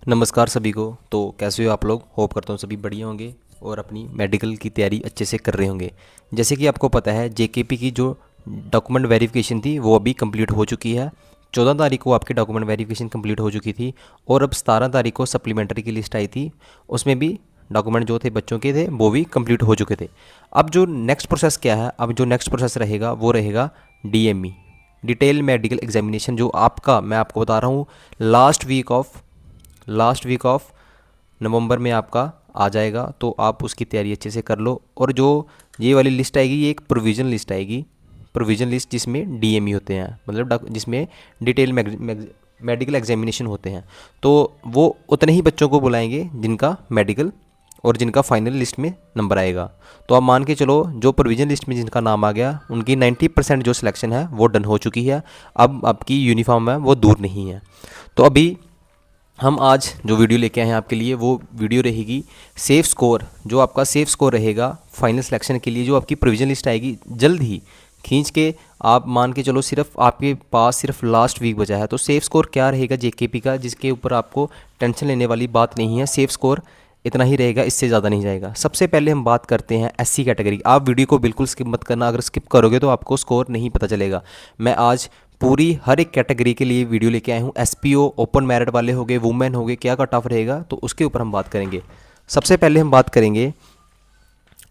नमस्कार सभी को। तो कैसे हो आप लोग? होप करता हूँ सभी बढ़िया होंगे और अपनी मेडिकल की तैयारी अच्छे से कर रहे होंगे। जैसे कि आपको पता है जेकेपी की जो डॉक्यूमेंट वेरिफिकेशन थी वो अभी कंप्लीट हो चुकी है। 14 तारीख को आपकी डॉक्यूमेंट वेरिफिकेशन कंप्लीट हो चुकी थी और अब 17 तारीख को सप्लीमेंट्री की लिस्ट आई थी। उसमें भी डॉक्यूमेंट जो थे बच्चों के थे वो भी कंप्लीट हो चुके थे। अब जो नेक्स्ट प्रोसेस क्या है, अब जो नेक्स्ट प्रोसेस रहेगा वो रहेगा डीएमई, डिटेल मेडिकल एग्जामिनेशन, जो आपका मैं आपको बता रहा हूँ लास्ट वीक ऑफ नवंबर में आपका आ जाएगा। तो आप उसकी तैयारी अच्छे से कर लो। और जो ये वाली लिस्ट आएगी ये एक प्रोविज़न लिस्ट आएगी, प्रोविज़न लिस्ट जिसमें डीएमई होते हैं, मतलब जिसमें डिटेल मेडिकल एग्जामिनेशन होते हैं। तो वो उतने ही बच्चों को बुलाएंगे जिनका मेडिकल और जिनका फाइनल लिस्ट में नंबर आएगा। तो आप मान के चलो जो प्रोविज़न लिस्ट में जिनका नाम आ गया उनकी 90% जो सिलेक्शन है वो डन हो चुकी है। अब आपकी यूनिफॉर्म है वो दूर नहीं है। तो अभी हम आज जो वीडियो लेके आए हैं आपके लिए वो वीडियो रहेगी सेफ स्कोर, जो आपका सेफ स्कोर रहेगा फाइनल सिलेक्शन के लिए। जो आपकी प्रोविजन लिस्ट आएगी जल्द ही खींच के, आप मान के चलो सिर्फ आपके पास सिर्फ लास्ट वीक बचा है। तो सेफ स्कोर क्या रहेगा जेकेपी का, जिसके ऊपर आपको टेंशन लेने वाली बात नहीं है। सेफ स्कोर इतना ही रहेगा, इससे ज़्यादा नहीं जाएगा। सबसे पहले हम बात करते हैं एससी कैटेगरी। आप वीडियो को बिल्कुल स्किप मत करना, अगर स्किप करोगे तो आपको स्कोर नहीं पता चलेगा। मैं आज पूरी हर एक कैटेगरी के लिए वीडियो लेके आया हूँ। एसपीओ, ओपन मेरिट वाले हो गए, वुमेन हो गए, क्या कट ऑफ रहेगा तो उसके ऊपर हम बात करेंगे। सबसे पहले हम बात करेंगे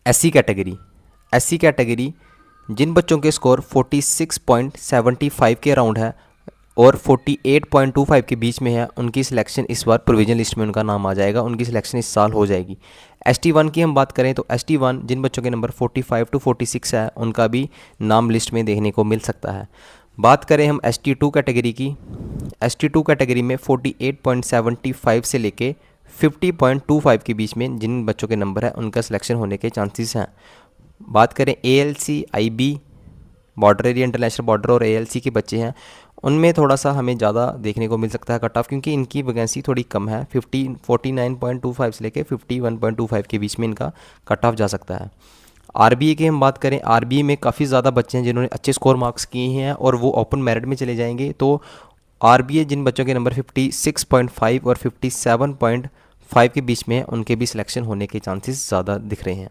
एससी कैटेगरी। एससी कैटेगरी जिन बच्चों के स्कोर 46.75 के अराउंड है और 48.25 के बीच में है, उनकी सिलेक्शन इस बार प्रोविजन लिस्ट में उनका नाम आ जाएगा, उनकी सिलेक्शन इस साल हो जाएगी। ST1 की हम बात करें तो ST1 जिन बच्चों के नंबर 45 to 46 है उनका भी नाम लिस्ट में देखने को मिल सकता है। बात करें हम ST2 कैटेगरी की, ST2 कैटेगरी में 48.75 से लेके 50.25 के बीच में जिन बच्चों के नंबर है उनका सिलेक्शन होने के चांसेस हैं। बात करें ALC, IB, border area, international border और ALC के बच्चे हैं, उनमें थोड़ा सा हमें ज़्यादा देखने को मिल सकता है कट ऑफ, क्योंकि इनकी वैकेंसी थोड़ी कम है। 49.25 से लेके 51.25 के बीच में इनका कट ऑफ जा सकता है। आरबीए की हम बात करें, आरबीए में काफ़ी ज़्यादा बच्चे हैं जिन्होंने अच्छे स्कोर मार्क्स किए हैं और वो ओपन मेरिट में चले जाएंगे। तो आरबीए जिन बच्चों के नंबर 56.5 और 57.5 के बीच में है उनके भी सिलेक्शन होने के चांसेस ज़्यादा दिख रहे हैं।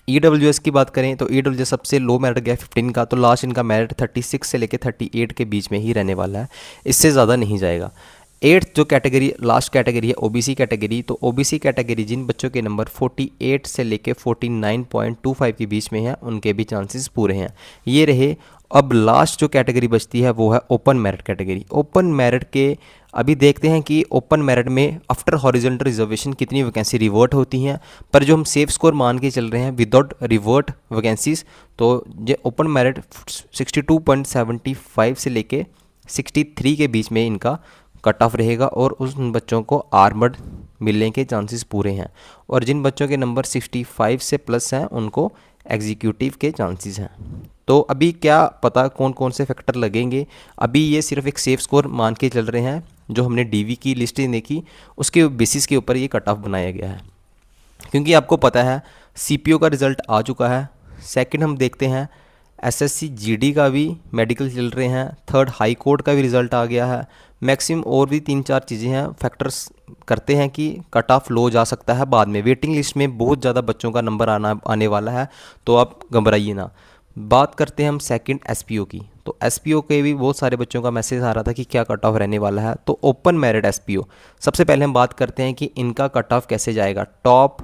EWS की बात करें तो EWS सबसे लो मेरिट गया 15 का, तो लास्ट इनका मेरिट 36 से लेकर 38 के बीच में ही रहने वाला है, इससे ज़्यादा नहीं जाएगा। 8th जो कैटेगरी लास्ट कैटेगरी है ओबीसी कैटेगरी, तो ओबीसी कैटेगरी जिन बच्चों के नंबर 48 से लेके 49.25 के बीच में है उनके भी चांसेस पूरे हैं। ये रहे। अब लास्ट जो कैटेगरी बचती है वो है open merit category. Open merit के अभी देखते हैं कि ओपन मेरिट में आफ्टर हॉरिजॉन्टल रिजर्वेशन कितनी वैकेंसी रिवर्ट होती हैं, पर जो हम सेफ स्कोर मान के चल रहे हैं विदाउट रिवर्ट वैकेंसीज, तो ये ओपन मेरिट 62.75 से लेके 63 के बीच में इनका कट ऑफ रहेगा और उन बच्चों को आर्मर्ड मिलने के चांसेस पूरे हैं। और जिन बच्चों के नंबर 65 से प्लस हैं उनको एग्जीक्यूटिव के चांसेस हैं। तो अभी क्या पता कौन कौन से फैक्टर लगेंगे, अभी ये सिर्फ एक सेफ स्कोर मान के चल रहे हैं। जो हमने डीवी की लिस्टें देखी उसके बेसिस के ऊपर ये कट ऑफ बनाया गया है, क्योंकि आपको पता है सीपीओ का रिज़ल्ट आ चुका है। सेकंड हम देखते हैं एसएससी जीडी का भी मेडिकल चल रहे हैं। थर्ड हाई कोर्ट का भी रिज़ल्ट आ गया है। मैक्सिमम और भी 3-4 चीज़ें हैं, फैक्टर्स करते हैं कि कट ऑफ लो जा सकता है बाद में। वेटिंग लिस्ट में बहुत ज़्यादा बच्चों का नंबर आने वाला है, तो आप घबराइए ना। बात करते हैं हम सेकंड एसपीओ की, तो एसपीओ के भी बहुत सारे बच्चों का मैसेज आ रहा था कि क्या कट ऑफ रहने वाला है। तो ओपन मेरिट एसपीओ सबसे पहले हम बात करते हैं कि इनका कट ऑफ कैसे जाएगा, टॉप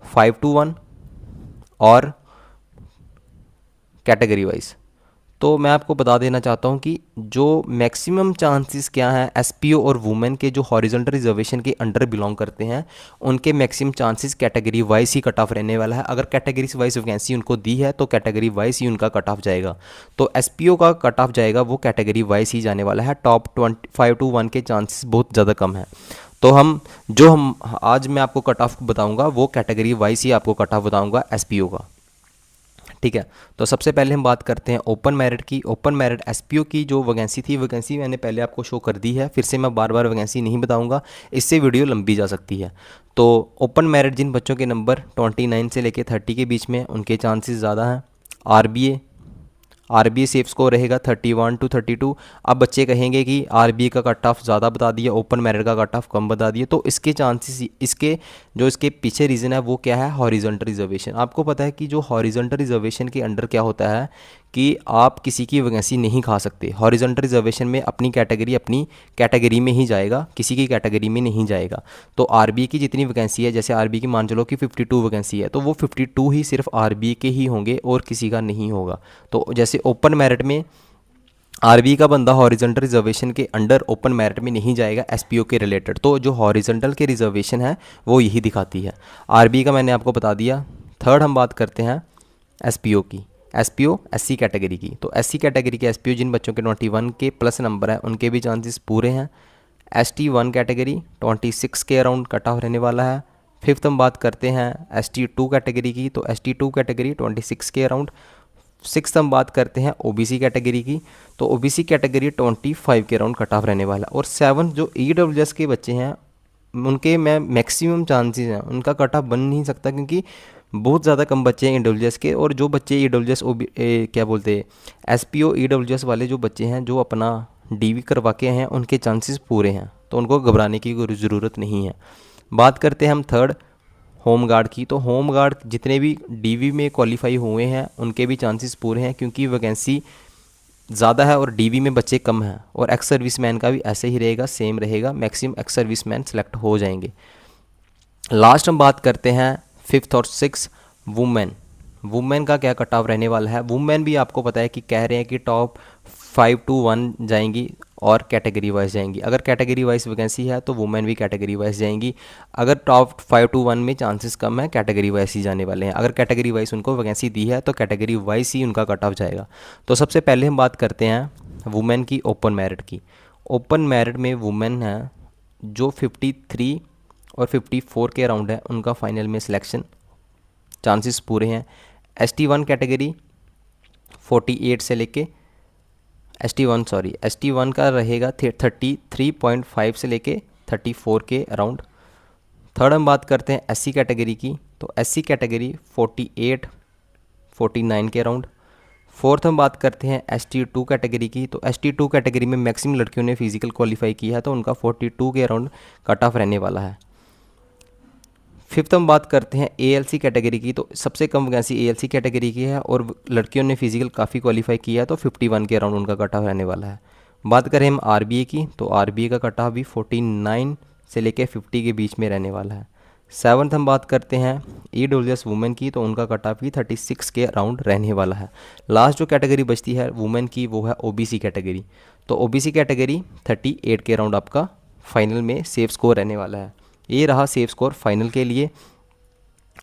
5 to 1 और कैटेगरी वाइज। तो मैं आपको बता देना चाहता हूं कि जो मैक्सिमम चांसेस क्या हैं एसपीओ और वुमेन के जो हॉरिजॉन्टल रिजर्वेशन के अंडर बिलोंग करते हैं उनके मैक्सिमम चांसेस कैटेगरी वाइज ही कट ऑफ रहने वाला है। अगर कैटेगरी वाइज वैकेंसी उनको दी है तो कैटेगरी वाइज ही उनका कट ऑफ जाएगा। तो एसपीओ का कट ऑफ जाएगा वो कैटेगरी वाइज ही जाने वाला है। टॉप 25 to 1 के चांसेस बहुत ज़्यादा कम है। तो हम आज मैं आपको कट ऑफ बताऊँगा वो कैटेगरी वाइज ही आपको कट ऑफ बताऊँगा एसपीओ का, ठीक है। तो सबसे पहले हम बात करते हैं ओपन मेरिट की। ओपन मेरिट एसपीओ की जो वैकेंसी थी, वैकेंसी मैंने पहले आपको शो कर दी है, फिर से मैं बार बार वैकेंसी नहीं बताऊंगा, इससे वीडियो लंबी जा सकती है। तो ओपन मेरिट जिन बच्चों के नंबर 29 से लेके 30 के बीच में उनके चांसेस ज़्यादा हैं। आरबीए सेफ स्कोर रहेगा 31 to 32। अब बच्चे कहेंगे कि आरबीए का कट ऑफ ज़्यादा बता दिया, ओपन मेरिट का कट ऑफ कम बता दिया, तो इसके चांसेस, इसके पीछे रीज़न है वो क्या है, हॉरिजॉन्टल रिजर्वेशन। आपको पता है कि जो हॉरिजॉन्टल रिजर्वेशन के अंडर क्या होता है कि आप किसी की वैकेंसी नहीं खा सकते। हॉरिजॉन्टल रिजर्वेशन में अपनी कैटेगरी में ही जाएगा, किसी की कैटेगरी में नहीं जाएगा। तो आरबीए की जितनी वैकेंसी है, जैसे आरबीए की मान चलो कि 52 वैकेंसी है, तो वो 52 ही सिर्फ आरबीए के ही होंगे और किसी का नहीं होगा। तो जैसे ओपन मेरिट में आरबीए का बंदा हॉरिजॉन्टल रिजर्वेशन के अंडर ओपन मेरिट में नहीं जाएगा एसपीओ के रिलेटेड, तो जो हॉरिजॉन्टल के रिजर्वेशन है वो यही दिखाती है। आरबीए का मैंने आपको बता दिया। थर्ड हम बात करते हैं एसपीओ की। एसपीओ एससी कैटेगरी की। तो एससी कैटेगरी के एसपीओ जिन बच्चों के 21 के प्लस नंबर है उनके भी चांसेस पूरे हैं। एसटी 1 कैटेगरी 26 के अराउंड कट ऑफ रहने वाला है। फिफ्थ हम बात करते हैं एसटी 2 कैटेगरी की। तो एसटी 2 कैटेगरी 26 के अराउंड। सिक्स हम बात करते हैं ओबीसी कैटेगरी की। तो ओबीसी कैटेगरी 25 के अराउंड कट ऑफ रहने वाला। और सेवन जो ईडब्ल्यूएस के बच्चे हैं उनके मैं मैक्सिमम चांसेस हैं, उनका कट ऑफ बन नहीं सकता क्योंकि बहुत ज़्यादा कम बच्चे हैं ईडब्ल्यूएस के। और जो बच्चे ईडब्ल्यूएस क्या बोलते हैं एसपीओ ईडब्ल्यूएस वाले जो बच्चे हैं जो अपना डीवी करवा के हैं उनके चांसेस पूरे हैं, तो उनको घबराने की कोई ज़रूरत नहीं है। बात करते हैं हम थर्ड होम गार्ड की। तो होम गार्ड जितने भी डीवी में क्वालिफाई हुए हैं उनके भी चांसेस पूरे हैं क्योंकि वैकेंसी ज़्यादा है और डीवी में बच्चे कम हैं। और एक्स सर्विसमैन का भी ऐसे ही रहेगा, सेम रहेगा, मैक्सिमम एक्स सर्विसमैन सेलेक्ट हो जाएंगे। लास्ट हम बात करते हैं फिफ्थ और सिक्स वुमेन। वुमेन का क्या कट ऑफ रहने वाला है। वुमेन भी आपको पता है कि कह रहे हैं कि टॉप 5 to 1 जाएंगी और कैटेगरी वाइज जाएंगी। अगर कैटेगरी वाइज वैकेंसी है तो वुमेन भी कैटेगरी वाइज जाएंगी। अगर टॉप 5 to 1 में चांसेस कम है, कैटेगरी वाइज ही जाने वाले हैं। अगर कैटेगरी वाइज उनको वैकेंसी दी है तो कैटेगरी वाइज ही उनका कट ऑफ जाएगा। तो सबसे पहले हम बात करते हैं वुमेन की ओपन मेरिट की। ओपन मेरिट में वुमेन है जो 53 और 54 के अराउंड है, उनका फाइनल में सिलेक्शन चांसेस पूरे हैं। एसटी 1 कैटेगरी 48 से लेके एसटी वन का रहेगा 33.5 से लेके 34 के अराउंड। थर्ड हम बात करते हैं एससी कैटेगरी की। तो एससी कैटेगरी 48-49 के अराउंड। फोर्थ हम बात करते हैं एसटी 2 कैटेगरी की। तो एसटी 2 कैटेगरी में मैक्सिमम लड़कियों ने फिजिकल क्वालिफाई किया है तो उनका 42 के अराउंड कट ऑफ रहने वाला है। फिफ्थ हम बात करते हैं एएलसी कैटेगरी की। तो सबसे कम वैकेंसी एएलसी कैटेगरी की है और लड़कियों ने फिजिकल काफ़ी क्वालिफाई किया है तो 51 के अराउंड उनका कट ऑफ रहने वाला है। बात करें हम आरबीए की। तो आरबीए का कट ऑफ भी 49 से लेके 50 के बीच में रहने वाला है। सेवन्थ हम बात करते हैं ईडब्ल्यूएस वुमेन की। तो उनका कट ऑफ भी 36 के अराउंड रहने वाला है। लास्ट जो कैटेगरी बचती है वुमेन की वो है ओबीसी कैटेगरी। तो ओबीसी कैटेगरी 38 के अराउंड आपका फाइनल में सेफ स्कोर रहने वाला है। ये रहा सेफ स्कोर फाइनल के लिए।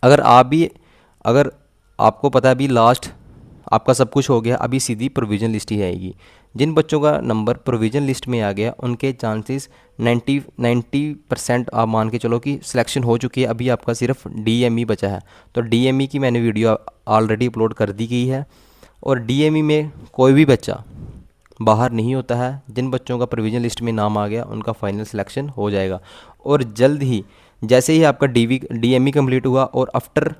अगर आपको पता है अभी लास्ट आपका सब कुछ हो गया, अभी सीधी प्रोविजन लिस्ट ही आएगी। जिन बच्चों का नंबर प्रोविजन लिस्ट में आ गया उनके चांसेस 90% आप मान के चलो कि सिलेक्शन हो चुकी है। अभी आपका सिर्फ डीएमई बचा है। तो डीएमई की मैंने वीडियो ऑलरेडी अपलोड कर दी गई है। और डीएमई में कोई भी बच्चा बाहर नहीं होता है। जिन बच्चों का प्रोविजन लिस्ट में नाम आ गया उनका फाइनल सिलेक्शन हो जाएगा। और जल्द ही जैसे ही आपका डीएमई कंप्लीट हुआ और आफ्टर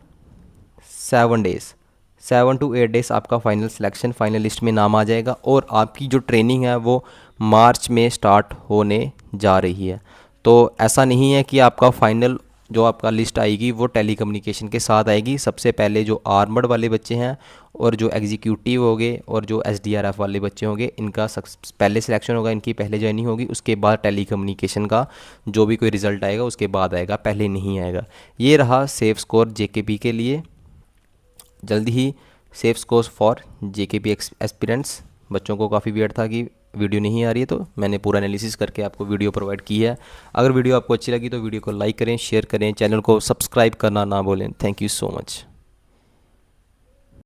7 to 8 डेज़ आपका फाइनल सिलेक्शन फाइनल लिस्ट में नाम आ जाएगा। और आपकी जो ट्रेनिंग है वो मार्च में स्टार्ट होने जा रही है। तो ऐसा नहीं है कि आपका फाइनल जो आपका लिस्ट आएगी वो टेलीकम्युनिकेशन के साथ आएगी। सबसे पहले जो आर्मड वाले बच्चे हैं और जो एग्जीक्यूटिव होंगे और जो एसडीआरएफ वाले बच्चे होंगे इनका पहले सिलेक्शन होगा, इनकी पहले ज्वाइनिंग होगी। उसके बाद टेलीकम्युनिकेशन का जो भी कोई रिज़ल्ट आएगा उसके बाद आएगा, पहले नहीं आएगा। ये रहा सेफ स्कोर जेकेपी के लिए। जल्दी ही safe score for JKP aspirants. बच्चों को काफ़ी वेट था कि वीडियो नहीं आ रही है, तो मैंने पूरा एनालिसिस करके आपको वीडियो प्रोवाइड की है। अगर वीडियो आपको अच्छी लगी तो वीडियो को लाइक करें, शेयर करें, चैनल को सब्सक्राइब करना ना भूलें। Thank you so much.